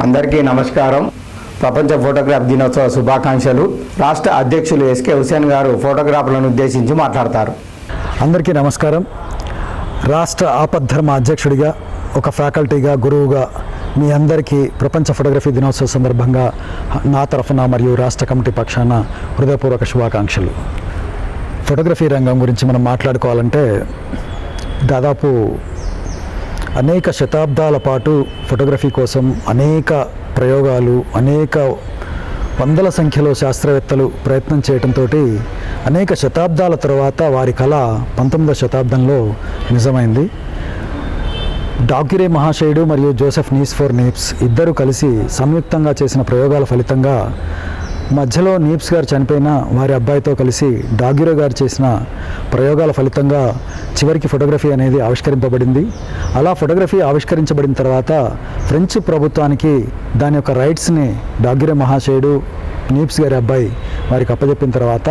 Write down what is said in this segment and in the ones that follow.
అందరికీ నమస్కారం. ప్రపంచ ఫోటోగ్రాఫ్ దినోత్సవ శుభాకాంక్షలు. రాష్ట్ర అధ్యక్షులు ఎస్కే హుసేన్ గారు ఫోటోగ్రాఫర్లను ఉద్దేశించి మాట్లాడతారు. అందరికీ నమస్కారం. రాష్ట్ర ఆపద్ధర్మ అధ్యక్షుడిగా, ఒక ఫ్యాకల్టీగా, గురువుగా మీ అందరికీ ప్రపంచ ఫోటోగ్రఫీ దినోత్సవ సందర్భంగా నా తరఫున మరియు రాష్ట్ర కమిటీ పక్షాన హృదయపూర్వక శుభాకాంక్షలు. ఫోటోగ్రఫీ రంగం గురించి మనం మాట్లాడుకోవాలంటే దాదాపు అనేక శతాబ్దాల పాటు ఫోటోగ్రఫీ కోసం అనేక ప్రయోగాలు, అనేక వందల సంఖ్యలో శాస్త్రవేత్తలు ప్రయత్నం చేయడంతో అనేక శతాబ్దాల తర్వాత వారి కళ 19వ శతాబ్దంలో నిజమైంది. డాగ్యురే మహాశయుడు మరియు జోసెఫ్ నీస్ఫోర్ నీప్స్ ఇద్దరు కలిసి సంయుక్తంగా చేసిన ప్రయోగాల ఫలితంగా మధ్యలో నీప్స్ గారు చనిపోయిన వారి అబ్బాయితో కలిసి డాగ్యురే గారు చేసిన ప్రయోగాల ఫలితంగా చివరికి ఫోటోగ్రఫీ అనేది ఆవిష్కరింపబడింది. అలా ఫోటోగ్రఫీ ఆవిష్కరించబడిన తర్వాత ఫ్రెంచ్ ప్రభుత్వానికి దాని యొక్క రైట్స్ని డాగ్యురే మహాశయుడు, నీప్స్ గారి అబ్బాయి వారికి అప్పచెప్పిన తర్వాత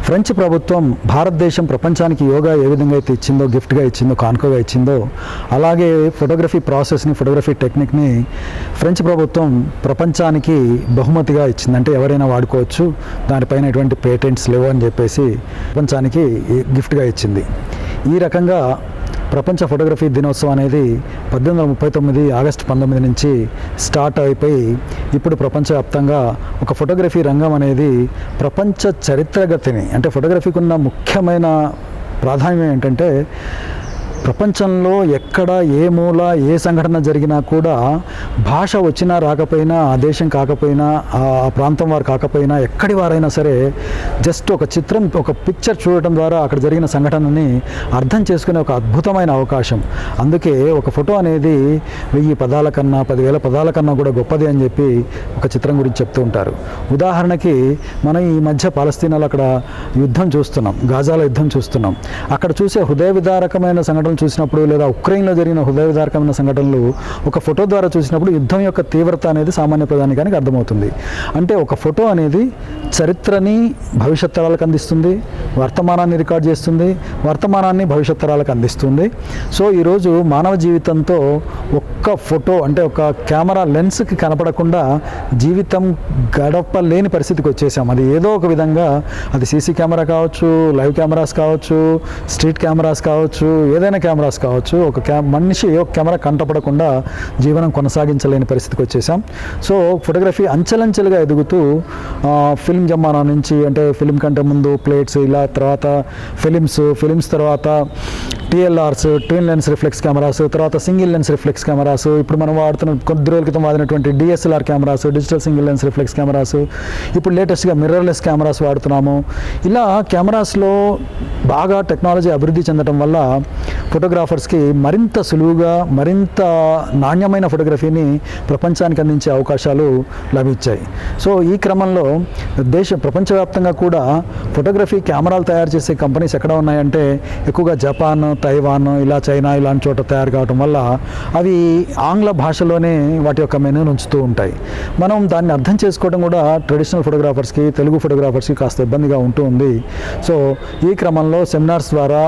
ఫ్రెంచ్ ప్రభుత్వం భారతదేశం ప్రపంచానికి యోగా ఏ విధంగా అయితే ఇచ్చిందో, గిఫ్ట్గా ఇచ్చిందో, కానుకగా ఇచ్చిందో, అలాగే ఫోటోగ్రఫీ ప్రాసెస్ని, ఫోటోగ్రఫీ టెక్నిక్ని ఫ్రెంచ్ ప్రభుత్వం ప్రపంచానికి బహుమతిగా ఇచ్చింది. అంటే ఎవరైనా వాడుకోవచ్చు, దానిపైన ఎటువంటి పేటెంట్స్ లేవు అని చెప్పేసి ప్రపంచానికి గిఫ్ట్గా ఇచ్చింది. ఈ రకంగా ప్రపంచ ఫోటోగ్రఫీ దినోత్సవం అనేది 1839 ఆగస్టు 19 నుంచి స్టార్ట్ అయిపోయి ఇప్పుడు ప్రపంచవ్యాప్తంగా ఒక ఫోటోగ్రఫీ రంగం అనేది ప్రపంచ చరిత్రగతిని, అంటే ఫోటోగ్రఫీకి ఉన్న ముఖ్యమైన ప్రాధాన్యం ఏంటంటే ప్రపంచంలో ఎక్కడ ఏ మూల ఏ సంఘటన జరిగినా కూడా భాష వచ్చినా రాకపోయినా, ఆ దేశం కాకపోయినా, ఆ ప్రాంతం వారు కాకపోయినా, ఎక్కడి వారైనా సరే జస్ట్ ఒక చిత్రం, ఒక పిక్చర్ చూడటం ద్వారా అక్కడ జరిగిన సంఘటనని అర్థం చేసుకునే ఒక అద్భుతమైన అవకాశం. అందుకే ఒక ఫోటో అనేది 1000 పదాల కన్నా, 10,000 పదాల కన్నా కూడా గొప్పది అని చెప్పి ఒక చిత్రం గురించి చెప్తూ ఉంటారు. ఉదాహరణకి మనం ఈ మధ్య పాలస్తీనాలో అక్కడ యుద్ధం చూస్తున్నాం, గాజాలో యుద్ధం చూస్తున్నాం. అక్కడ చూసే హృదయ విదారకమైన సంఘటన చూసినప్పుడు, లేదా ఉక్రెయిన్లో జరిగిన హృదయ విదారకమైన సంఘటనలు ఒక ఫోటో ద్వారా చూసినప్పుడు యుద్ధం యొక్క తీవ్రత అనేది సామాన్య ప్రజానికానికి అర్థమవుతుంది. అంటే ఒక ఫోటో అనేది చరిత్రని భవిష్యత్ తరాలకు అందిస్తుంది, వర్తమానాన్ని రికార్డ్ చేస్తుంది, వర్తమానాన్ని భవిష్యత్ తరాలకు అందిస్తుంది. సో ఈరోజు మానవ జీవితంతో ఒక్క ఫోటో, అంటే ఒక కెమెరా లెన్స్కి కనపడకుండా జీవితం గడపలేని పరిస్థితికి వచ్చేసాం. అది ఏదో ఒక విధంగా, అది సీసీ కెమెరా కావచ్చు, లైవ్ కెమెరాస్ కావచ్చు, స్ట్రీట్ కెమెరాస్ కావచ్చు, ఏదైనా కెమెరాస్ కావచ్చు, మనిషి ఒక కెమెరా కంటపడకుండా జీవనం కొనసాగించలేని పరిస్థితికి వచ్చేసాం. సో ఫోటోగ్రఫీ అంచెలంచెలుగా ఎదుగుతూ ఫిల్మ్ జమానా నుంచి, అంటే ఫిల్మ్ కంటే ముందు ప్లేట్స్, ఇలా తర్వాత ఫిలిమ్స్ తర్వాత టిఎల్ఆర్స్, ట్విన్ లెన్స్ రిఫ్లెక్స్ కెమెరాస్, తర్వాత సింగిల్ లెన్స్ రిఫ్లెక్స్ కెమెరాస్, ఇప్పుడు మనం వాడుతున్న కొద్ది రోజుల క్రితం వాడినటువంటి DSLR cameras, digital single lens reflex cameras, ఇప్పుడు లేటెస్ట్గా మిర్రర్లెస్ కెమెరాస్ వాడుతున్నాము. ఇలా కెమెరాస్లో బాగా టెక్నాలజీ అభివృద్ధి చెందడం వల్ల ఫోటోగ్రాఫర్స్కి మరింత సులువుగా, మరింత నాణ్యమైన ఫోటోగ్రఫీని ప్రపంచానికి అందించే అవకాశాలు లభించాయి. సో ఈ క్రమంలో ప్రపంచవ్యాప్తంగా కూడా ఫోటోగ్రఫీ కెమెరాలు తయారు చేసే కంపెనీస్ ఎక్కడ ఉన్నాయంటే ఎక్కువగా జపాన్, తైవాన్, ఇలా చైనా ఇలాంటి చోట తయారు కావడం వల్ల అవి ఆంగ్ల భాషలోనే వాటి యొక్క మెనూను ఉంచుతూ ఉంటాయి. మనం దాన్ని అర్థం చేసుకోవడం కూడా ట్రెడిషనల్ ఫోటోగ్రాఫర్స్కి, తెలుగు ఫోటోగ్రాఫర్స్కి కాస్త ఇబ్బందిగా ఉంటూ ఉంది. సో ఈ క్రమంలో సెమినార్స్ ద్వారా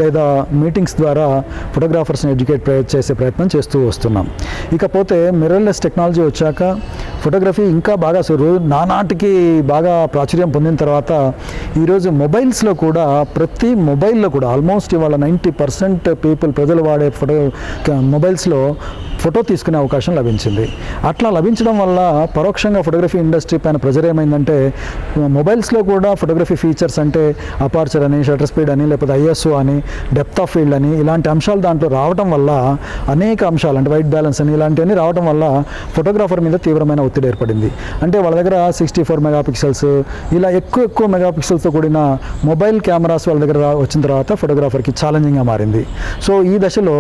లేదా మీటింగ్స్ ద్వారా ఫోటోగ్రాఫర్స్ని ఎడ్యుకేట్ చేసే ప్రయత్నం చేస్తూ వస్తున్నాం. ఇకపోతే మిర్రర్లెస్ టెక్నాలజీ వచ్చాక ఫోటోగ్రఫీ ఇంకా బాగా నానాటికి బాగా ప్రాచుర్యం పొందిన తర్వాత ఈరోజు మొబైల్స్లో కూడా, ప్రతి మొబైల్లో కూడా ఆల్మోస్ట్ ఇవాళ 90% ప్రజలు వాడే మొబైల్స్లో ఫోటో తీసుకునే అవకాశం లభించింది. అట్లా లభించడం వల్ల పరోక్షంగా ఫోటోగ్రఫీ ఇండస్ట్రీ పైన ప్రెజర్ ఏమైందంటే మొబైల్స్లో కూడా ఫోటోగ్రఫీ ఫీచర్స్ అంటే అపార్చర్ అని, షటర్ స్పీడ్ అని, లేకపోతే ఐఎస్ఓ అని, డెప్త్ ఆఫ్ ఫీల్డ్ అని, ఇలాంటి అంశాలు దాంట్లో రావడం వల్ల, అనేక అంశాలు అంటే వైట్ బ్యాలెన్స్ అని ఇలాంటివన్నీ రావడం వల్ల ఫోటోగ్రాఫర్ మీద తీవ్రమైన ఒత్తిడి ఏర్పడింది. అంటే వాళ్ళ దగ్గర 64 మెగాపిక్సెల్స్ ఇలా ఎక్కువ మెగాపిక్సెల్స్తో కూడిన మొబైల్ కెమెరాస్ వాళ్ళ దగ్గర వచ్చిన తర్వాత ఫోటోగ్రాఫర్కి ఛాలెంజింగ్గా మారింది. సో ఈ దశలో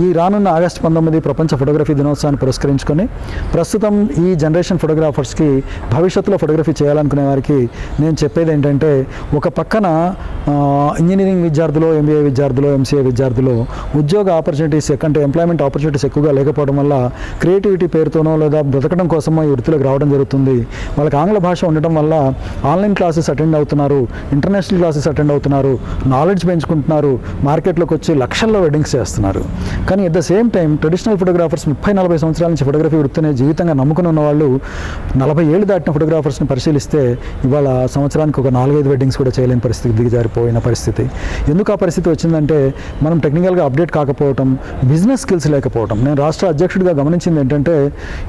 ఈ రానున్న ఆగస్టు 19 ప్రపంచ ఫోటోగ్రఫీ దినోత్సవాన్ని పురస్కరించుకొని ప్రస్తుతం ఈ జనరేషన్ ఫోటోగ్రాఫర్స్కి, భవిష్యత్తులో ఫోటోగ్రఫీ చేయాలనుకునే వారికి నేను చెప్పేది ఏంటంటే, ఒక పక్కన ఇంజనీరింగ్ విద్యార్థులు, ఎంబీఏ విద్యార్థులు, ఎంసీఏ విద్యార్థులు ఉద్యోగ ఆపర్చునిటీస్, అంటే ఎంప్లాయ్మెంట్ ఆపర్చునిటీస్ ఎక్కువగా లేకపోవడం వల్ల క్రియేటివిటీ పేరుతోనో లేదా బ్రతకడం కోసమో ఈ వృత్తిలోకి రావడం జరుగుతుంది. వాళ్ళకి ఆంగ్ల భాష ఉండటం వల్ల ఆన్లైన్ క్లాసెస్ అటెండ్ అవుతున్నారు, ఇంటర్నేషనల్ క్లాసెస్ అటెండ్ అవుతున్నారు, నాలెడ్జ్ పెంచుకుంటున్నారు, మార్కెట్లోకి వచ్చి లక్షల్లో వెడ్డింగ్స్ చేస్తున్నారు. కానీ at the same time traditional photographer photographers 30-40 సంవత్సరాల నుంచి ఫోటోగ్రఫీ వృత్తిని జీవితంగా నమ్ముకుని ఉన్న వాళ్ళు 40 ఏళ్ళు దాటిన ఫోటోగ్రాఫర్స్ని పరిశీలిస్తే ఇవాళ సంవత్సరానికి ఒక 4-5 వెడ్డింగ్స్ కూడా చేయలేని పరిస్థితి, దిగజారిపోయిన పరిస్థితి. ఎందుకు ఆ పరిస్థితి వచ్చిందంటే మనం టెక్నికల్గా అప్డేట్ కాకపోవటం, బిజినెస్ స్కిల్స్ లేకపోవటం. నేను రాష్ట్ర అధ్యక్షుడిగా గమనించింది ఏంటంటే,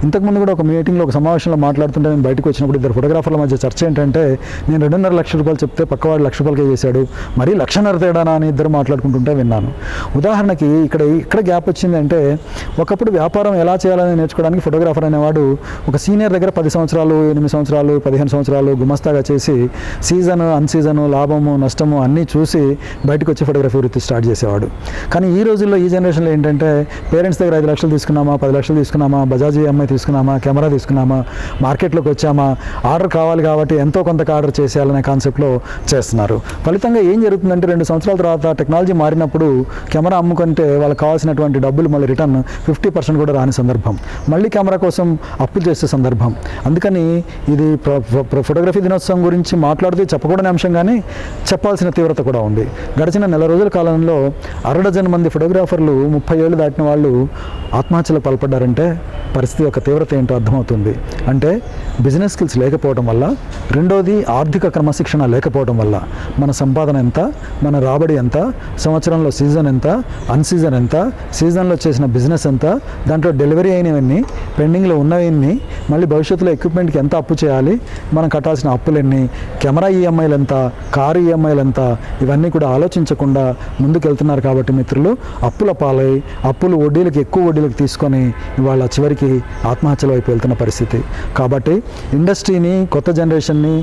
ఇంతకుముందు కూడా ఒక మీటింగ్లో, ఒక సమావేశంలో మాట్లాడుతుంటే నేను బయటకు వచ్చినప్పుడు ఇద్దరు ఫోటోగ్రాఫర్ల మధ్య చర్చ ఏంటంటే, నేను 2.5 లక్షల రూపాయలు చెప్తే పక్కవాడు 1 లక్ష రూపాయలకే చేశాడు, మరీ 1.5 లక్ష తేడానా అని ఇద్దరు మాట్లాడుకుంటుంటే విన్నాను. ఉదాహరణకి ఇక్కడ గ్యాప్ వచ్చిందంటే, ఒకప్పుడు వ్యాపారం ఎలా చేయాలని నేర్చుకోవడానికి ఫోటోగ్రాఫర్ అనేవాడు ఒక సీనియర్ దగ్గర 10 సంవత్సరాలు, 8 సంవత్సరాలు, 15 సంవత్సరాలు గుమస్తాగా చేసి సీజన్, అన్సీజను, లాభము, నష్టము అన్నీ చూసి బయటకు వచ్చి ఫోటోగ్రఫీ వృత్తి స్టార్ట్ చేసేవాడు. కానీ ఈ రోజుల్లో, ఈ జనరేషన్లో ఏంటంటే, పేరెంట్స్ దగ్గర 5 లక్షలు తీసుకున్నామా, 10 లక్షలు తీసుకున్నామా, బజాజ్ EMI తీసుకున్నామా, కెమెరా తీసుకున్నామా, మార్కెట్లోకి వచ్చామా, ఆర్డర్ కావాలి కాబట్టి ఎంతో కొంత ఆర్డర్ చేసేయాలనే కాన్సెప్ట్లో చేస్తున్నారు. ఫలితంగా ఏం జరుగుతుందంటే, 2 సంవత్సరాల తర్వాత టెక్నాలజీ మారినప్పుడు కెమెరా అమ్ముకుంటే వాళ్ళకి కావాల్సినటువంటి డబ్బులు మళ్ళీ రిటర్న్ 50% కూడా రాని సందర్భం, మళ్ళీ కెమెరా కోసం అప్పులు చేసే సందర్భం. అందుకని ఇది ఫోటోగ్రఫీ దినోత్సవం గురించి మాట్లాడితే చెప్పకూడని అంశం, కానీ చెప్పాల్సిన తీవ్రత కూడా ఉంది. గడిచిన నెల రోజుల కాలంలో 1/2 డజన్ మంది ఫోటోగ్రాఫర్లు 30 ఏళ్ళు దాటిన వాళ్ళు ఆత్మహత్యలకు పాల్పడ్డారంటే పరిస్థితి యొక్క తీవ్రత ఏంటో అర్థమవుతుంది. అంటే బిజినెస్ స్కిల్స్ లేకపోవడం వల్ల, రెండోది ఆర్థిక క్రమశిక్షణ లేకపోవడం వల్ల మన సంపాదన ఎంత, మన రాబడి ఎంత, సంవత్సరంలో సీజన్ ఎంత, అన్సీజన్ ఎంత, సీజన్లో చేసిన బిజినెస్ ఎంత, దాంట్లో డెలివరీ అయినవన్నీ, పెండింగ్లో ఉన్నవన్నీ, మళ్ళీ భవిష్యత్తులో ఎక్విప్మెంట్కి ఎంత అప్పు చేయాలి, మనం కట్టాల్సిన అప్పులు ఎన్ని, కెమెరా EMIలు ఎంత, కారు EMIలు ఎంత, ఇవన్నీ కూడా ఆలోచించకుండా ముందుకెళ్తున్నారు. కాబట్టి మిత్రులు, అప్పుల పాలై, అప్పులు వడ్డీలకు, ఎక్కువ వడ్డీలకు తీసుకొని ఇవాళ చివరికి ఆత్మహత్యల వైపు వెళ్తున్న పరిస్థితి. కాబట్టి ఇండస్ట్రీని, కొత్త జనరేషన్ని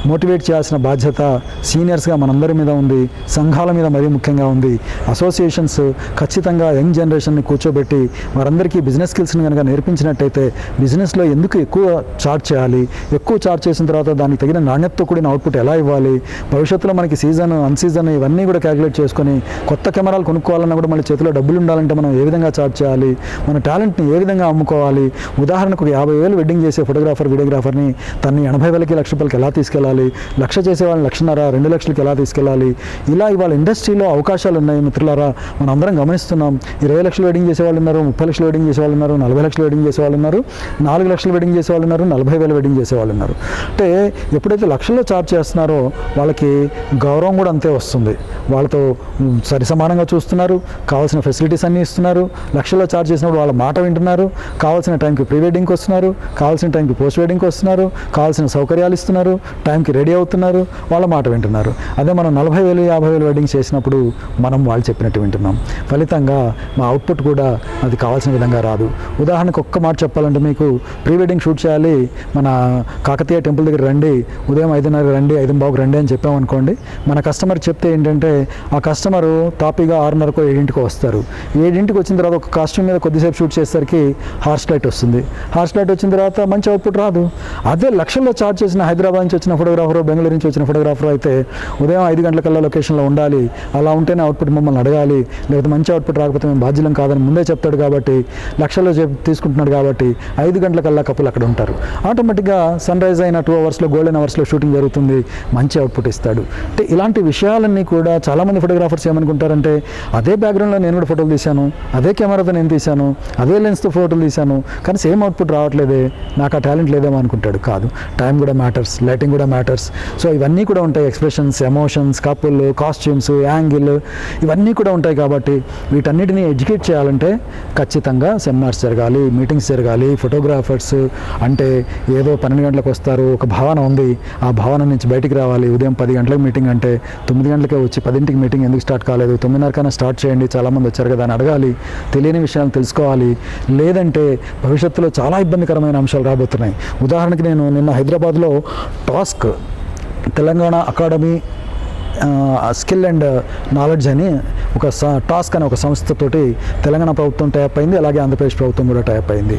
మోటివేట్ చేయాల్సిన బాధ్యత సీనియర్స్గా మనందరి మీద ఉంది, సంఘాల మీద మరీ ముఖ్యంగా ఉంది. అసోసియేషన్స్ ఖచ్చితంగా యంగ్ జనరేషన్ని కూర్చోబెట్టి వారందరికీ బిజినెస్ స్కిల్స్ని కనుక నేర్పించినట్టయితే, బిజినెస్లో ఎందుకు ఎక్కువ చార్జ్ చేయాలి, ఎక్కువ చార్జ్ చేసిన తర్వాత దానికి తగిన నాణ్యతతో కూడిన అవుట్పుట్ ఎలా ఇవ్వాలి, భవిష్యత్తులో మనకి సీజన్, అన్సీజన్ ఇవన్నీ కూడా క్యాలిక్యులేట్ చేసుకొని కొత్త కెమెరాలు కొనుక్కోవాలన్నా కూడా మళ్ళీ చేతిలో డబ్బులు ఉండాలంటే మనం ఏ విధంగా చార్జ్ చేయాలి, మన టాలెంట్ని ఏ విధంగా అమ్ముకోవాలి. ఉదాహరణకు 50,000 వెడ్డింగ్ చేసే ఫోటోగ్రాఫర్, వీడియోగ్రాఫర్ని తన్ని 80,000కి, 1 లక్ష రూపాయలకి ఎలా తీసుకెళ్ళాలి, 1 లక్ష చేసే వాళ్ళని 1.5 2 లక్షలకి ఎలా తీసుకెళ్ళాలి. ఇలా ఇవాళ ఇండస్ట్రీలో అవకాశాలు ఉన్నాయి మిత్రులారా. మనం అందరం గమనిస్తున్నాం. 20 లక్షలు వెడ్డింగ్ చేసే వాళ్ళు ఉన్నారు, 30 లక్షలు వెడ్డింగ్ చేసే వాళ్ళు ఉన్నారు, 40 లక్షలు వెడ్డింగ్ చేసే వాళ్ళు ఉన్నారు, 4 లక్షలు వెడ్డింగ్ చేసే వాళ్ళు ఉన్నారు, 40,000 వెడ్డింగ్ చేసే వాళ్ళు ఉన్నారు. అంటే ఎప్పుడైతే లక్షల్లో చార్జ్ చేస్తున్నారో వాళ్ళకి గౌరవం కూడా అంతే వస్తుంది. వాళ్ళతో సరి సమానంగా చూస్తున్నారు, కావాల్సిన ఫెసిలిటీస్ అన్నీ ఇస్తున్నారు. లక్షల్లో చార్జ్ చేసినప్పుడు వాళ్ళ మాట వింటున్నారు, కావాల్సిన టైంకి ప్రీ వెడ్డింగ్కి వస్తున్నారు, కావాల్సిన టైంకి పోస్ట్ వెడ్డింగ్కి వస్తున్నారు, కావాల్సిన సౌకర్యాలు ఇస్తున్నారు, టైంకి రెడీ అవుతున్నారు, వాళ్ళ మాట వింటున్నారు. అదే మనం 40,000 50,000 వెడ్డింగ్ చేసినప్పుడు మనం వాళ్ళు చెప్పినట్టు వింటున్నాం. ఫలితంగా మా అవుట్పుట్ కూడా అది కావాల్సిన విధంగా రాదు. ఉదాహరణకు ఒక్క మాట చెప్పాలంటే, మీకు ప్రీ వెడ్డింగ్ షూట్ చేయాలి, మన కాకతీయ టెంపుల్ దగ్గర రండి, ఉదయం 5:30 రండి, 5:15 రండి అని చెప్పామనుకోండి. మన కస్టమర్ చెప్తే ఏంటంటే, ఆ కస్టమరు తాపీగా 6:30కో 7:00కో వస్తారు. 7:00కి వచ్చిన తర్వాత ఒక కాస్ట్యూమ్ మీద కొద్దిసేపు షూట్ చేసేసరికి హార్స్ లైట్ వస్తుంది. హార్స్ లైట్ వచ్చిన తర్వాత మంచి అవుట్పుట్ రాదు. అదే లక్షల్లో చార్జ్ చేసిన హైదరాబాద్ నుంచి వచ్చిన ఫోటోగ్రాఫర్, బెంగళూరు నుంచి వచ్చిన ఫోటోగ్రాఫర్ అయితే ఉదయం 5 గంటలకల్లా లొకేషన్లో ఉండాలి, అలా ఉంటేనే అవుట్పుట్ మమ్మల్ని అడగాలి, లేకపోతే మంచి అవుట్పుట్ రాకపోతే మేము బాధ్యులం కాదని ముందే చెప్తాడు. కాబట్టి లక్షల్లో తీసుకుంటున్నాడు కాబట్టి 5 గంటలకల్లా కప్పులు అక్కడ ఉంటారు. ఆటోమేటిక్గా సన్ రైజ్ అయిన 2 అవర్స్లో, గోల్డెన్ అవర్స్లో షూటింగ్ జరుగుతుంది, మంచి అవుట్పుట్ ఇస్తాడు. అంటే ఇలాంటి విషయాలన్నీ కూడా చాలామంది ఫోటోగ్రాఫర్స్ ఏమనుకుంటారంటే, అదే బ్యాక్గ్రౌండ్లో నేను కూడా ఫోటోలు తీశాను, అదే కెమెరాతో నేను తీశాను, అదే లెన్స్తో ఫోటోలు తీశాను, కానీ సేమ్ అవుట్పుట్ రావట్లేదే, నాకు ఆ టాలెంట్ లేదేమో అనుకుంటాడు. కాదు, టైం కూడా మ్యాటర్స్, లైటింగ్ కూడా మ్యాటర్స్. సో ఇవన్నీ కూడా ఉంటాయి. Expressions, emotions, couple, costumes, angle, ఇవన్నీ కూడా ఉంటాయి. కాబట్టి వీటన్నిటిని ఎడ్యుకేట్ చేయాలంటే ఖచ్చితంగా సెమినార్స్ జరగాలి, మీటింగ్స్ జరగాలి. ఫోటోగ్రాఫర్స్ అంటే ఏదో 12 గంటలకు వస్తారు, ఒక భావన ఉంది, ఆ భావన నుంచి బయటికి రావాలి. ఉదయం 10 గంటలకు మీటింగ్ అంటే 9 గంటలకే వచ్చి 10ంటికి మీటింగ్ ఎందుకు స్టార్ట్ కాలేదు, 9:30కైనా స్టార్ట్ చేయండి, చాలామంది వచ్చారు కదా అని అడగాలి. తెలియని విషయాలను తెలుసుకోవాలి. లేదంటే భవిష్యత్తులో చాలా ఇబ్బందికరమైన అంశాలు రాబోతున్నాయి. ఉదాహరణకి నేను నిన్న హైదరాబాద్లో task, Telangana academy skill and knowledge అని ఒక టాస్క్ అనే ఒక సంస్థతోటి తెలంగాణ ప్రభుత్వం టైప్ అయింది, అలాగే ఆంధ్రప్రదేశ్ ప్రభుత్వం కూడా టైప్ అయింది.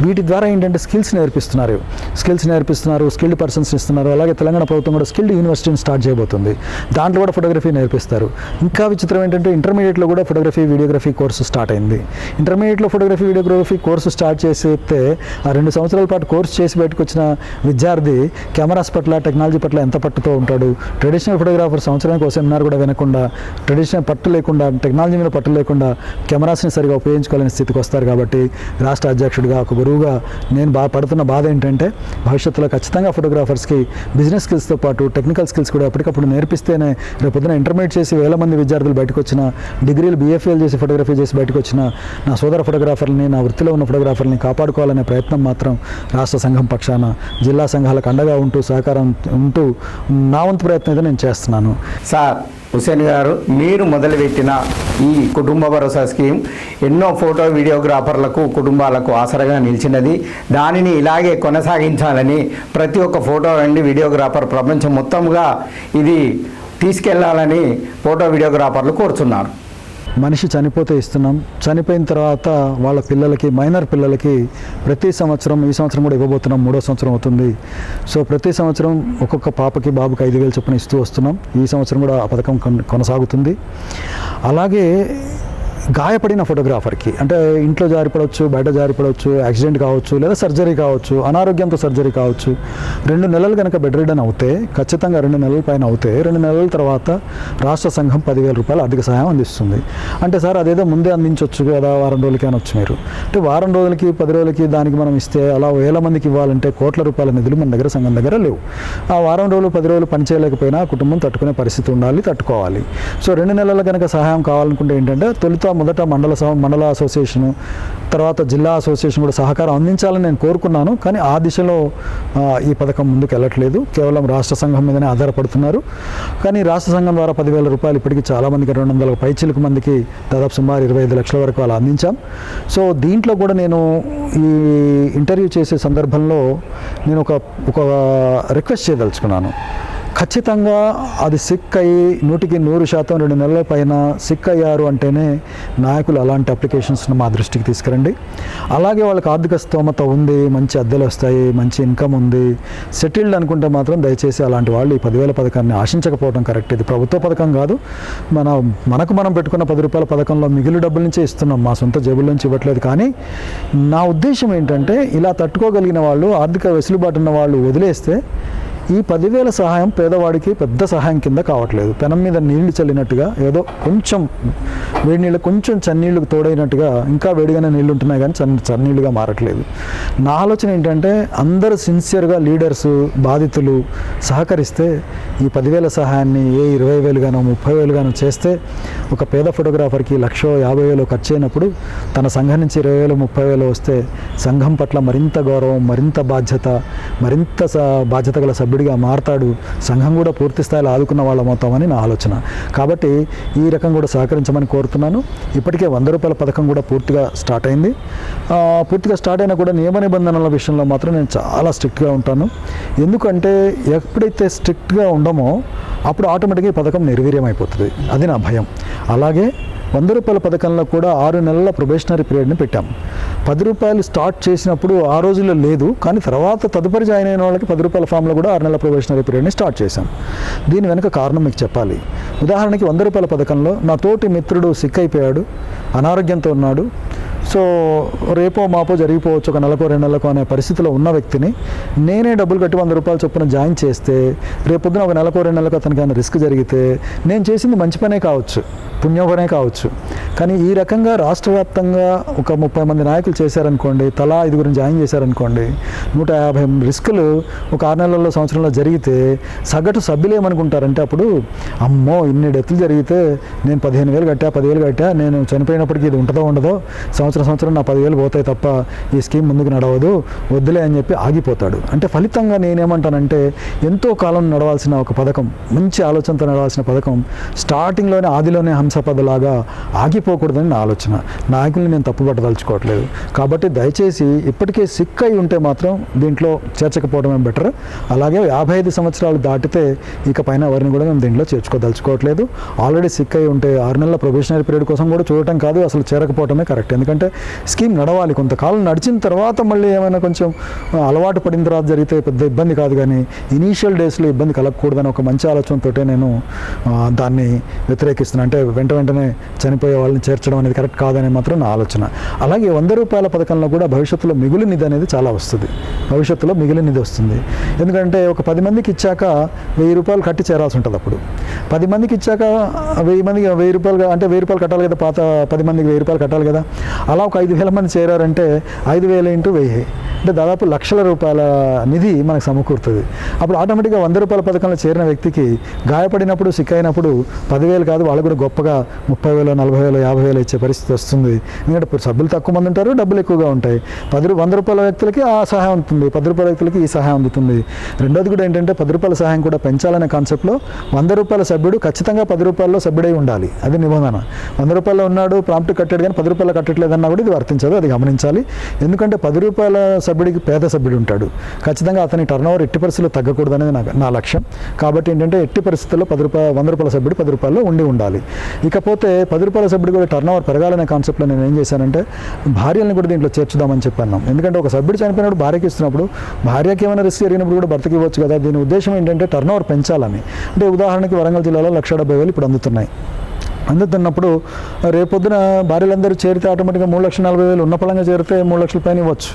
వీటి ద్వారా ఏంటంటే స్కిల్స్ నేర్పిస్తున్నారు, స్కిల్డ్ పర్సన్స్ ఇస్తున్నారు. అలాగే తెలంగాణ ప్రభుత్వం కూడా స్కిల్డ్ యూనివర్సిటీని స్టార్ట్ చేయబోతుంది, దాంట్లో కూడా ఫోటోగ్రఫీ నేర్పిస్తారు. ఇంకా విచిత్రం ఏంటంటే, ఇంటర్మీడియట్లో కూడా ఫోటోగ్రఫీ, వీడియోగ్రఫీ కోర్సు స్టార్ట్ అయింది. ఇంటర్మీడియట్లో ఫోటోగ్రఫీ, వీడియోగ్రఫీ కోర్సు స్టార్ట్ చేస్తే ఆ 2 సంవత్సరాల పాటు కోర్సు చేసి బయటకు వచ్చిన విద్యార్థి కెమెరాస్ పట్ల, టెక్నాలజీ పట్ల ఎంత పట్టుతో ఉంటాడు. ట్రెడిషనల్ ఫోటోగ్రాఫర్ సంవత్సరానికి ఒక సెమినార్ కూడా వినకుండా, ట్రెడిషనల్ పట్టు లేకుండా లేకుండా, టెక్నాలజీ మీద పట్టు లేకుండా కెమెరాస్ని సరిగా ఉపయోగించుకోలేని స్థితికి వస్తారు. కాబట్టి రాష్ట్ర అధ్యక్షుడిగా ఒక గురువుగా నేను పడుతున్న బాధ ఏంటంటే భవిష్యత్తులో ఖచ్చితంగా ఫోటోగ్రాఫర్స్కి బిజినెస్ స్కిల్స్తో పాటు టెక్నికల్ స్కిల్స్ కూడా ఎప్పటికప్పుడు నేర్పిస్తేనే రేపొద్దున ఇంటర్మీడియట్ చేసి వేల మంది విద్యార్థులు బయటకు వచ్చిన, డిగ్రీలు BFL చేసి ఫోటోగ్రఫీ చేసి బయటకు వచ్చిన నా సోదర ఫోటోగ్రాఫర్ని, నా వృత్తిలో ఉన్న ఫోటోగ్రాఫర్ని కాపాడుకోవాలనే ప్రయత్నం మాత్రం రాష్ట్ర సంఘం పక్షాన జిల్లా సంఘాలకు అండగా ఉంటూ సహకారం ఉంటూ నా వంతు ప్రయత్నం అయితే నేను చేస్తున్నాను. సార్ హుసేన్ గారు, మీరు మొదలుపెట్టిన ఈ కుటుంబ భరోసా స్కీమ్ ఎన్నో ఫోటో వీడియోగ్రాఫర్లకు కుటుంబాలకు ఆసరగా నిలిచినది. దానిని ఇలాగే కొనసాగించాలని ప్రతి ఒక్క ఫోటో అండ్ వీడియోగ్రాఫర్ ప్రపంచం మొత్తంగా ఇది తీసుకెళ్లాలని ఫోటో వీడియోగ్రాఫర్లు కోరుతున్నారు. మనిషి చనిపోతే ఇస్తున్నాం, చనిపోయిన తర్వాత వాళ్ళ పిల్లలకి, మైనర్ పిల్లలకి ప్రతి సంవత్సరం, ఈ సంవత్సరం కూడా ఇవ్వబోతున్నాం, 3వ సంవత్సరం అవుతుంది. సో ప్రతి సంవత్సరం ఒక్కొక్క పాపకి బాబుకి 5,000 చొప్పున ఇస్తూ వస్తున్నాం. ఈ సంవత్సరం కూడా ఆ పథకం కొనసాగుతుంది. అలాగే గాయపడిన ఫోటోగ్రాఫర్కి, అంటే ఇంట్లో జారిపడవచ్చు, బయట జారిపడవచ్చు, యాక్సిడెంట్ కావచ్చు, లేదా సర్జరీ కావచ్చు, అనారోగ్యంతో సర్జరీ కావచ్చు, 2 నెలలు కనుక బెడ్ రిడన్ అవుతే, ఖచ్చితంగా 2 నెలల పైన అవుతే 2 నెలల తర్వాత రాష్ట్ర సంఘం 10,000 రూపాయలు ఆర్థిక సహాయం అందిస్తుంది. అంటే సార్ అదేదో ముందే అందించవచ్చు కదా, వారం రోజులకి అనొచ్చు మీరు. అంటే వారం రోజులకి 10 రోజులకి దానికి మనం ఇస్తే అలా వేల మందికి ఇవ్వాలంటే కోట్ల రూపాయల నిధులు మన దగ్గర సంఘం దగ్గర లేవు. ఆ వారం రోజులు 10 రోజులు పని చేయలేకపోయినా కుటుంబం తట్టుకునే పరిస్థితి ఉండాలి, తట్టుకోవాలి. సో 2 నెలల కనుక సహాయం కావాలనుకుంటే ఏంటంటే మొదట మండల అసోసియేషను, తర్వాత జిల్లా అసోసియేషన్ కూడా సహకారం అందించాలని నేను కోరుకున్నాను. కానీ ఆ దిశలో ఈ పథకం ముందుకు వెళ్ళట్లేదు, కేవలం రాష్ట్ర సంఘం మీదనే ఆధారపడుతున్నారు. కానీ రాష్ట్ర సంఘం ద్వారా 10,000 రూపాయలు ఇప్పటికీ చాలామందికి, 200 పైచిలకు మందికి, దాదాపు సుమారు 25 లక్షల వరకు అలా అందించాం. సో దీంట్లో కూడా నేను ఈ ఇంటర్వ్యూ చేసే సందర్భంలో నేను ఒక రిక్వెస్ట్ చేయదలుచుకున్నాను. ఖచ్చితంగా అది సిక్ అయ్యి 100కి 100% 2 నెలల పైన సిక్ అయ్యారు అంటేనే నాయకులు అలాంటి అప్లికేషన్స్ను మా దృష్టికి తీసుకురండి. అలాగే వాళ్ళకి ఆర్థిక స్తోమత ఉంది, మంచి అద్దెలు వస్తాయి, మంచి ఇన్కమ్ ఉంది, సెటిల్డ్ అనుకుంటే మాత్రం దయచేసి అలాంటి వాళ్ళు ఈ 10,000 పథకాన్ని ఆశించకపోవడం కరెక్ట్. ఇది ప్రభుత్వ పథకం కాదు, మనకు మనం పెట్టుకున్న 10 రూపాయల పథకంలో మిగిలిన డబ్బుల నుంచే ఇస్తున్నాం, మా సొంత జేబుల నుంచి ఇవ్వట్లేదు. కానీ నా ఉద్దేశం ఏంటంటే ఇలా తట్టుకోగలిగిన వాళ్ళు, ఆర్థిక వెసులుబాటు ఉన్న వాళ్ళు వదిలేస్తే ఈ 10,000 సహాయం పేదవాడికి పెద్ద సహాయం కింద కావట్లేదు. పెనం మీద నీళ్లు చల్లినట్టుగా, ఏదో కొంచెం వేడి నీళ్ళు కొంచెం చన్నీళ్ళకు తోడైనట్టుగా, ఇంకా వేడిగానే నీళ్ళు ఉంటున్నాయి కానీ చన్నీళ్ళుగా మారట్లేదు. నా ఆలోచన ఏంటంటే అందరూ సిన్సియర్గా, లీడర్స్, బాధితులు సహకరిస్తే ఈ 10,000 సహాయాన్ని 20,000 గానో 30,000 గానో చేస్తే ఒక పేద ఫోటోగ్రాఫర్కి 1,50,000 ఖర్చు అయినప్పుడు తన సంఘం నుంచి 20,000 30,000 వస్తే సంఘం పట్ల మరింత గౌరవం, మరింత బాధ్యత, మరింత బాధ్యత గల సభ్యుడిగా మారతాడు. సంఘం కూడా పూర్తి స్థాయిలో ఆదుకున్న వాళ్ళ మొత్తం నా ఆలోచన. కాబట్టి ఈ రకం కూడా సహకరించమని కోరుతున్నాను. ఇప్పటికే 100 రూపాయల పథకం కూడా పూర్తిగా స్టార్ట్ అయింది. పూర్తిగా స్టార్ట్ అయినా కూడా నియమ నిబంధనల విషయంలో మాత్రం నేను చాలా స్ట్రిక్ట్గా ఉంటాను. ఎందుకంటే ఎప్పుడైతే స్ట్రిక్ట్గా ఉండమో అప్పుడు ఆటోమేటిక్గా ఈ పథకం నిర్వీర్యం అయిపోతుంది. అది నా భయం. అలాగే 100 రూపాయల పథకంలో కూడా 6 నెలల ప్రొబేషనరీ పీరియడ్ని పెట్టాం. 10 రూపాయలు స్టార్ట్ చేసినప్పుడు ఆ రోజుల్లో లేదు, కానీ తర్వాత తదుపరి జాయిన్ అయిన వాళ్ళకి 10 రూపాయల ఫామ్లో కూడా 6 నెలల ప్రొబేషనరీ పీరియడ్ని స్టార్ట్ చేశాం. దీని వెనుక కారణం మీకు చెప్పాలి. ఉదాహరణకి 100 రూపాయల పథకంలో నా తోటి మిత్రుడు సిక్ అయిపోయాడు, అనారోగ్యంతో ఉన్నాడు. సో రేపో మాపో జరిగిపోవచ్చు, ఒక నెలకో 2 నెలలకో అనే పరిస్థితిలో ఉన్న వ్యక్తిని నేనే డబ్బులు కట్టి 100 రూపాయల చొప్పున జాయిన్ చేస్తే రేపొద్దున ఒక నెలకో 2 నెలలకు అతనికి ఏమైనా రిస్క్ జరిగితే నేను చేసింది మంచి పనే కావచ్చు, పుణ్యపనే కావచ్చు. కానీ ఈ రకంగా రాష్ట్ర వ్యాప్తంగా ఒక 30 మంది నాయకులు చేశారనుకోండి, తలా 5గురిని జాయిన్ చేశారనుకోండి, 150 రిస్కులు ఒక 6 నెలల్లో సంవత్సరంలో జరిగితే సగటు సభ్యులు ఏమనుకుంటారంటే అప్పుడు అమ్మో ఇన్ని డెత్లు జరిగితే నేను 15,000 కట్టా, 10,000 కట్టా, నేను చనిపోయినప్పటికీ ఇది ఉంటుందో ఉండదో, సంవత్సరం నా 10,000 పోతాయి తప్ప ఈ స్కీమ్ ముందుకు నడవదు, వద్దులే అని చెప్పి ఆగిపోతాడు. అంటే ఫలితంగా నేనేమంటానంటే ఎంతో కాలం నడవాల్సిన ఒక పథకం, మంచి ఆలోచనతో నడవాల్సిన పథకం స్టార్టింగ్లోనే ఆదిలోనే హంసపదలాగా ఆగిపోకూడదని నా ఆలోచన. నాయకుల్ని నేను తప్పుపట్టదలుచుకోవట్లేదు. కాబట్టి దయచేసి ఇప్పటికే సిక్ అయి ఉంటే మాత్రం దీంట్లో చేర్చకపోవడమే బెటర్. అలాగే 55 సంవత్సరాలు దాటితే ఇక పైన ఎవరిని కూడా మేము దీంట్లో చేర్చుకోదలుచుకోవట్లేదు. ఆల్రెడీ సిక్ అయి ఉంటే 6 నెలల ప్రొబేషనరీ పీరియడ్ కోసం కూడా చూడటం కాదు, అసలు చేరకపోవడమే కరెక్ట్. ఎందుకంటే స్కీమ్ నడవాలి, కొంతకాలం నడిచిన తర్వాత మళ్ళీ ఏమైనా కొంచెం అలవాటు పడిన తర్వాత జరిగితే పెద్ద ఇబ్బంది కాదు, కానీ ఇనీషియల్ డేస్లో ఇబ్బంది కలగకూడదని ఒక మంచి ఆలోచనతోటే నేను దాన్ని వ్యతిరేకిస్తున్నాను. అంటే వెంటనే చనిపోయే వాళ్ళని చేర్చడం అనేది కరెక్ట్ కాదని మాత్రం నా ఆలోచన. అలాగే 100 రూపాయల పథకంలో కూడా భవిష్యత్తులో మిగులు నిధి అనేది చాలా వస్తుంది. భవిష్యత్తులో మిగిలిన నిధి వస్తుంది. ఎందుకంటే ఒక 10 మందికి ఇచ్చాక 1000 రూపాయలు కట్టి చేరాల్సి ఉంటుంది. అప్పుడు 10 మందికి ఇచ్చాక 1000 మందికి 1000 రూపాయలు అంటే 1000 రూపాయలు కట్టాలి కదా, పాత 10 మందికి 1000 రూపాయలు కట్టాలి కదా. అలా ఒక 5000 మంది చేరారంటే 5000 ఇంటూ 1000 అంటే దాదాపు లక్షల రూపాయల నిధి మనకు సమకూరుతుంది. అప్పుడు ఆటోమేటిక్గా 100 రూపాయల పథకంలో చేరిన వ్యక్తికి గాయపడినప్పుడు సిక్కైనప్పుడు 10,000 కాదు, వాళ్ళు కూడా గొప్పగా 30,000, 40,000, 50,000 ఇచ్చే పరిస్థితి వస్తుంది. ఎందుకంటే ఇప్పుడు సభ్యులు తక్కువ మంది ఉంటారు, డబ్బులు ఎక్కువగా ఉంటాయి. 100 రూపాయల వ్యక్తులకి ఆ సహాయం అందుతుంది, 10 రూపాయల వ్యక్తులకి ఈ సహాయం అందుతుంది. రెండోది కూడా ఏంటంటే 10 రూపాయల సహాయం కూడా పెంచాలనే కాన్సెప్ట్లో 100 రూపాయల సభ్యుడు ఖచ్చితంగా 10 రూపాయల్లో సభ్యుడై ఉండాలి. అది నిబంధన. 100 రూపాయలు ఉన్నాడు, ప్రాంప్ట్ కట్టాడు, కానీ 10 రూపాయలు కట్టట్లేదన్నా కూడా ఇది వర్తించదు, అది గమనించాలి. ఎందుకంటే 10 రూపాయల సభ్యుడికి పేద సభ్యుడు ఉంటాడు, ఖచ్చితంగా అతని టర్న్ ఓవర్ ఎట్టి పరిస్థితుల్లో తగ్గకూడదు అనేది నా లక్ష్యం. కాబట్టి ఏంటంటే ఎట్టి పరిస్థితుల్లో 100 రూపాయల సభ్యుడు 10 రూపాయల్లో ఉండి ఉండాలి. ఇకపోతే 10 రూపాయల సభ్యుడు కూడా టర్న్ ఓవర్ పెరగాలనే కాన్సెప్ట్లో నేను ఏం చేశానంటే భార్యలను కూడా దీంట్లో చేర్చుదామని చెప్పాను. ఎందుకంటే ఒక సభ్యుడు చనిపోయినప్పుడు భార్యకి ఇస్తున్నప్పుడు భార్యకి ఏమైనా రిస్క్ జరిగినప్పుడు కూడా భర్తకి ఇవ్వచ్చు కదా. దీని ఉద్దేశం ఏంటంటే టర్న్ ఓవర్ పెంచాలని. అంటే ఉదాహరణకి వరంగల్ జిల్లాలో 1,70,000 ఇప్పుడు అందుతున్నాయి. అందుతున్నప్పుడు రేపొద్దున భార్యలందరూ చేరితే ఆటోమేటిక్గా 3,40,000 ఉన్న పలంగా చేరితే 3 లక్షల పైన ఇవ్వచ్చు,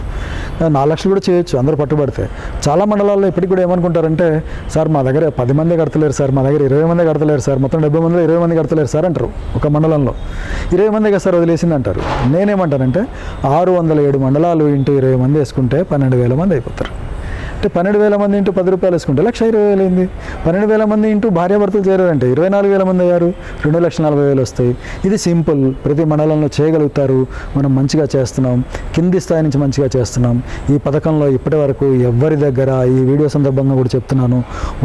4 లక్షలు కూడా చేయొచ్చు అందరూ పట్టుబడితే. చాలా మండలాల్లో ఇప్పటికి కూడా ఏమనుకుంటారంటే, సార్ మా దగ్గర 10 మంది కడతలేరు సార్, మా దగ్గర 20 మంది కడతలేరు సార్, మొత్తం 70 మందిలో 20 మంది కడతలేరు సార్ అంటారు. ఒక మండలంలో 20 మందిగా సార్ వదిలేసింది అంటారు. నేనేమంటానంటే 607 మండలాలు ఇంటూ 20 మంది వేసుకుంటే 12,000 మంది అయిపోతారు. అంటే 12,000 మంది ఇంటూ 10 రూపాయలు వేసుకుంటే 1,20,000 అయింది. 12,000 మంది ఇంటూ భార్యాభర్తలు చేరారంటే 24,000 మంది అయ్యారు, 2,40,000 వస్తాయి. ఇది సింపుల్, ప్రతి మండలంలో చేయగలుగుతారు. మనం మంచిగా చేస్తున్నాం, కింది స్థాయి నుంచి మంచిగా చేస్తున్నాం. ఈ పథకంలో ఇప్పటి వరకు ఎవరి దగ్గర, ఈ వీడియో సందర్భంగా కూడా చెప్తున్నాను,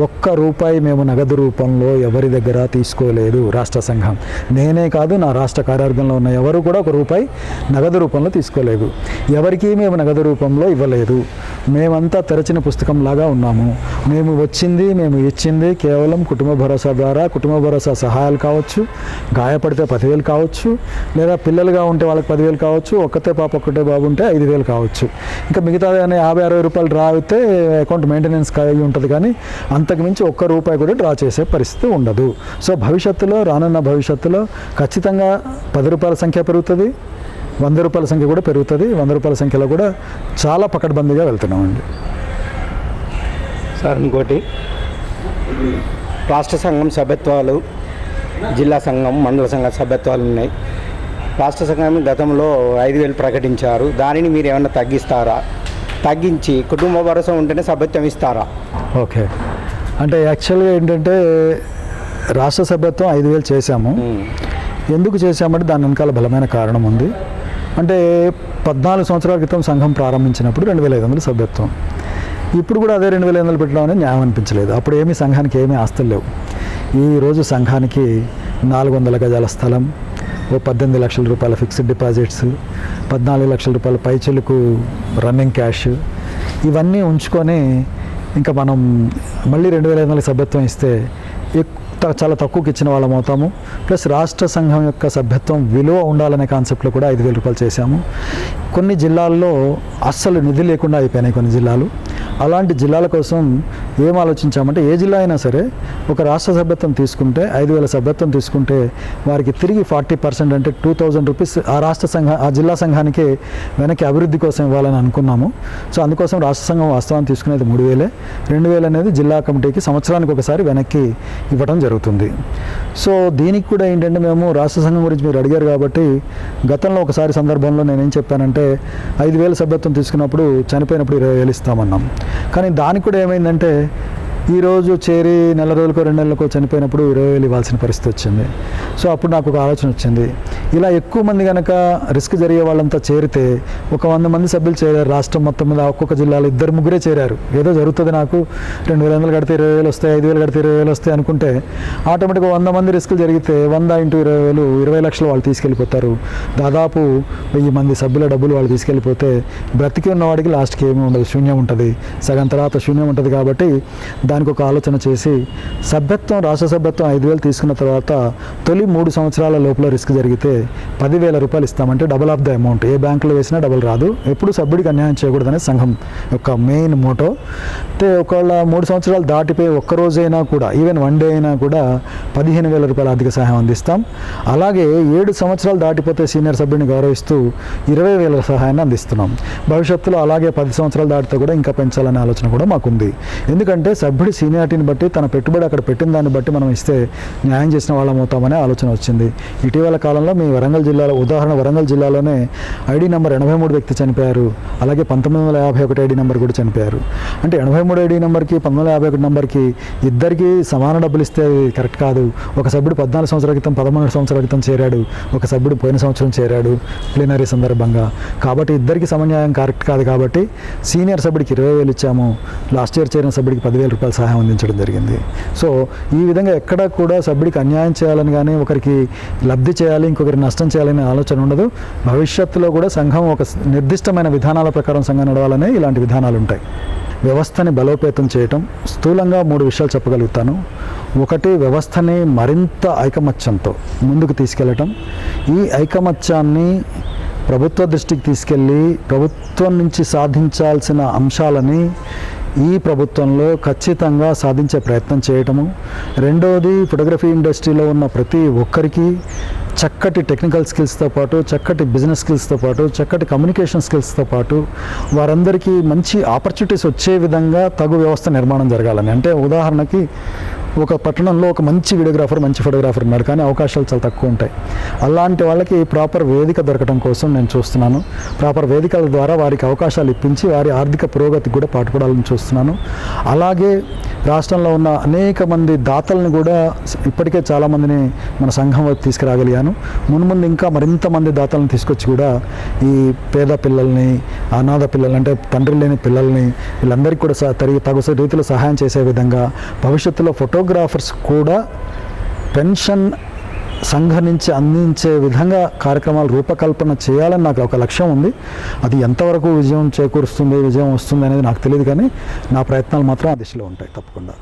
₹1 మేము నగదు రూపంలో ఎవరి దగ్గర తీసుకోలేదు. రాష్ట్ర సంఘం నేనే కాదు, నా రాష్ట్ర కార్యవర్గంలో ఉన్న ఎవరు కూడా ₹1 నగదు రూపంలో తీసుకోలేదు. ఎవరికీ మేము నగదు రూపంలో ఇవ్వలేదు. మేమంతా తెరచిన పుస్తకం లాగా ఉన్నాము. మేము ఇచ్చింది కేవలం కుటుంబ భరోసా ద్వారా, కుటుంబ భరోసా సహాయాలు కావచ్చు, గాయపడితే 10,000 కావచ్చు, లేదా పిల్లలుగా ఉంటే వాళ్ళకి 10,000 కావచ్చు, ఒక్కతే పాప ఒక్కటే బాబు ఉంటే 5,000 కావచ్చు. ఇంకా మిగతా 50-60 రూపాయలు డ్రా అయితే అకౌంట్ మెయింటెనెన్స్ కలిగి ఉంటుంది, కానీ అంతకు మించి ₹1 కూడా డ్రా చేసే పరిస్థితి ఉండదు. సో భవిష్యత్తులో, రానున్న భవిష్యత్తులో ఖచ్చితంగా 10 రూపాయల సంఖ్య పెరుగుతుంది, 100 రూపాయల సంఖ్య కూడా పెరుగుతుంది. 100 రూపాయల సంఖ్యలో కూడా చాలా పకడ్బందీగా వెళ్తున్నామండి. సార్ ఇంకోటి, రాష్ట్ర సంఘం సభ్యత్వాలు, జిల్లా సంఘం, మండల సంఘ సభ్యత్వాలు ఉన్నాయి. రాష్ట్ర సంఘం గతంలో 5,000 ప్రకటించారు. దానిని మీరు ఏమన్నా తగ్గిస్తారా? తగ్గించి కుటుంబ భరోసా ఉంటేనే సభ్యత్వం ఇస్తారా? ఓకే, అంటే యాక్చువల్గా ఏంటంటే రాష్ట్ర సభ్యత్వం 5,000 చేశాము. ఎందుకు చేశామంటే దాని వెనకాల బలమైన కారణం ఉంది. అంటే 14 సంవత్సరాల క్రితం సంఘం ప్రారంభించినప్పుడు 2,500 సభ్యత్వం. ఇప్పుడు కూడా అదే 2,500 పెట్టడం అనేది న్యాయం అనిపించలేదు. అప్పుడు ఏమీ సంఘానికి ఏమీ ఆస్తులు లేవు. ఈరోజు సంఘానికి 400 గజాల స్థలం, 18 లక్షల రూపాయల ఫిక్స్డ్ డిపాజిట్స్, 14 లక్షల రూపాయల పైచలకు రన్నింగ్ క్యాష్, ఇవన్నీ ఉంచుకొని ఇంకా మనం మళ్ళీ 2,500 సభ్యత్వం ఇస్తే చాలా తక్కువకి ఇచ్చిన వాళ్ళం అవుతాము. ప్లస్ రాష్ట్ర సంఘం యొక్క సభ్యత్వం విలువ ఉండాలనే కాన్సెప్ట్లో కూడా 5,000 రూపాయలు చేశాము. కొన్ని జిల్లాల్లో అస్సలు నిధి లేకుండా అయిపోయినాయి కొన్ని జిల్లాలు. అలాంటి జిల్లాల కోసం ఏం ఆలోచించామంటే, ఏ జిల్లా అయినా సరే ఒక రాష్ట్ర సభ్యత్వం తీసుకుంటే 5,000 సభ్యత్వం తీసుకుంటే వారికి తిరిగి 40% అంటే 2,000 రూపీస్ ఆ జిల్లా సంఘానికి వెనక్కి అభివృద్ధి కోసం ఇవ్వాలని అనుకున్నాము. సో అందుకోసం రాష్ట్ర సంఘం వాస్తవాన్ని తీసుకునేది 3,000. 2,000 అనేది జిల్లా కమిటీకి సంవత్సరానికి ఒకసారి వెనక్కి ఇవ్వడం జరుగుతుంది. సో దీనికి కూడా ఏంటంటే, మేము రాష్ట్ర సంఘం గురించి మీరు అడిగారు కాబట్టి గతంలో ఒకసారి సందర్భంలో నేనేం చెప్పానంటే 5,000 సభ్యత్వం తీసుకున్నప్పుడు చనిపోయినప్పుడు 20,000 ఇస్తామన్నాం. కానీ దానికి కూడా ఏమైందంటే, ఈరోజు చేరి నెల రోజులకో 2 నెలలకో చనిపోయినప్పుడు 20,000 ఇవ్వాల్సిన పరిస్థితి వచ్చింది. సో అప్పుడు నాకు ఒక ఆలోచన వచ్చింది, ఇలా ఎక్కువ మంది కనుక రిస్క్ జరిగే వాళ్ళంతా చేరితే, ఒక 100 మంది సభ్యులు చేరారు రాష్ట్రం మొత్తం మీద, ఒక్కొక్క జిల్లాలో 2-3 చేరారు, ఏదో జరుగుతుంది నాకు 2,500 కడితే 20,000 వస్తాయి, 5,000 కడితే 20,000 వస్తాయి అనుకుంటే ఆటోమేటిక్గా 100 మంది రిస్కులు జరిగితే 100 × 20,000 20 లక్షలు వాళ్ళు తీసుకెళ్ళిపోతారు. దాదాపు 1000 మంది సభ్యుల డబ్బులు వాళ్ళు తీసుకెళ్ళిపోతే బ్రతికి ఉన్నవాడికి లాస్ట్కి ఏమీ ఉండదు, శూన్యం ఉంటుంది. సగం తర్వాత శూన్యం ఉంటుంది. కాబట్టి దానికి ఒక ఆలోచన చేసి సభ్యత్వం, రాష్ట్ర సభ్యత్వం 5,000 తీసుకున్న తర్వాత తొలి 3 సంవత్సరాల లోపల రిస్క్ జరిగితే 10,000 రూపాయలు ఇస్తామంటే డబల్ ఆఫ్ ద అమౌంట్. ఏ బ్యాంకులో వేసినా డబల్ రాదు. ఎప్పుడు సభ్యుడికి అన్యాయం చేయకూడదనే సంఘం యొక్క మెయిన్ మోటో. అయితే ఒకవేళ 3 సంవత్సరాలు దాటిపోయి ఒక్కరోజైనా కూడా, ఈవెన్ 1 డే అయినా కూడా 15,000 రూపాయల ఆర్థిక సహాయం అందిస్తాం. అలాగే 7 సంవత్సరాలు దాటిపోతే సీనియర్ సభ్యుడిని గౌరవిస్తూ 20,000 సహాయాన్ని అందిస్తున్నాం. భవిష్యత్తులో అలాగే 10 సంవత్సరాలు దాటితే కూడా ఇంకా పెంచాలనే ఆలోచన కూడా మాకుంది. ఎందుకంటే సభ్యుడి సీనియారిటీని బట్టి, తన పెట్టుబడి అక్కడ పెట్టిన దాన్ని బట్టి మనం ఇస్తే న్యాయం చేసిన వాళ్ళం అవుతామనే ఆలోచన వచ్చింది. ఇటీవల కాలంలో మీ వరంగల్ జిల్లాలో, ఉదాహరణ వరంగల్ జిల్లాలోనే ఐడి నెంబర్ 83 వ్యక్తి చనిపోయారు. అలాగే 1951 ఐడి నెంబర్ కూడా చనిపోయారు. అంటే 83 ఐడి నెంబర్కి 1951 నెంబర్కి ఇద్దరికి సమాన డబ్బులు ఇస్తే కరెక్ట్ కాదు. ఒక సభ్యుడు 14 సంవత్సరాల క్రితం, 13 సంవత్సరాల క్రితం చేరాడు, ఒక సభ్యుడు పోయిన సంవత్సరం చేరాడు ప్లీనరీ సందర్భంగా. కాబట్టి ఇద్దరికి సమన్యాయం కరెక్ట్ కాదు. కాబట్టి సీనియర్ సభ్యుడికి 20,000 ఇచ్చాము, లాస్ట్ ఇయర్ చేరిన సభ్యుడికి 10,000 రూపాయల సహాయం అందించడం జరిగింది. సో ఈ విధంగా ఎక్కడా కూడా సభ్యుడికి అన్యాయం చేయాలని కానీ, ఒకరికి లబ్ధి చేయాలి, ఇంకొకరికి నష్టం చేయాలనే ఆలోచన ఉండదు. భవిష్యత్తులో కూడా సంఘం ఒక నిర్దిష్టమైన విధానాల ప్రకారం సంఘం నడవాలనే ఇలాంటి విధానాలు ఉంటాయి. వ్యవస్థని బలోపేతం చేయటం, స్థూలంగా 3 విషయాలు చెప్పగలుగుతాను. ఒకటి, వ్యవస్థని మరింత ఐకమత్యంతో ముందుకు తీసుకెళ్ళటం. ఈ ఐకమత్యాన్ని ప్రభుత్వ దృష్టికి తీసుకెళ్ళి ప్రభుత్వం నుంచి సాధించాల్సిన అంశాలని ఈ ప్రభుత్వంలో ఖచ్చితంగా సాధించే ప్రయత్నం చేయటము. రెండవది, ఫోటోగ్రఫీ ఇండస్ట్రీలో ఉన్న ప్రతి ఒక్కరికి చక్కటి టెక్నికల్ స్కిల్స్తో పాటు, చక్కటి బిజినెస్ స్కిల్స్తో పాటు, చక్కటి కమ్యూనికేషన్ స్కిల్స్తో పాటు వారందరికీ మంచి ఆపర్చునిటీస్ వచ్చే విధంగా తగు వ్యవస్థ నిర్మాణం జరగాలని. అంటే ఉదాహరణకి ఒక పట్టణంలో ఒక మంచి వీడియోగ్రాఫర్, మంచి ఫోటోగ్రాఫర్ ఉన్నాడు, కానీ అవకాశాలు చాలా తక్కువ ఉంటాయి. అలాంటి వాళ్ళకి ప్రాపర్ వేదిక దొరకడం కోసం నేను చూస్తున్నాను. ప్రాపర్ వేదికల ద్వారా వారికి అవకాశాలు ఇప్పించి వారి ఆర్థిక పురోగతికి కూడా పాటుపడాలని చూస్తున్నాను. అలాగే రాష్ట్రంలో ఉన్న అనేక మంది దాతలను కూడా ఇప్పటికే చాలామందిని మన సంఘం వైపు తీసుకురాగలిగాను. మున్ముందు ఇంకా మరింత మంది దాతలను తీసుకొచ్చి కూడా ఈ పేద పిల్లల్ని, అనాథ పిల్లల్ని, అంటే తండ్రి లేని పిల్లల్ని, వీళ్ళందరికీ కూడా తగు రీతిలో సహాయం చేసే విధంగా భవిష్యత్తులో ఫోటోగ్రాఫర్స్ కూడా పెన్షన్ సంఘం నుంచి అందించే విధంగా కార్యక్రమాలు రూపకల్పన చేయాలని నాకు ఒక లక్ష్యం ఉంది. అది ఎంతవరకు విజయం చేకూరుస్తుంది, విజయం వస్తుంది అనేది నాకు తెలియదు, కానీ నా ప్రయత్నాలు మాత్రం ఆ దిశలో ఉంటాయి తప్పకుండా.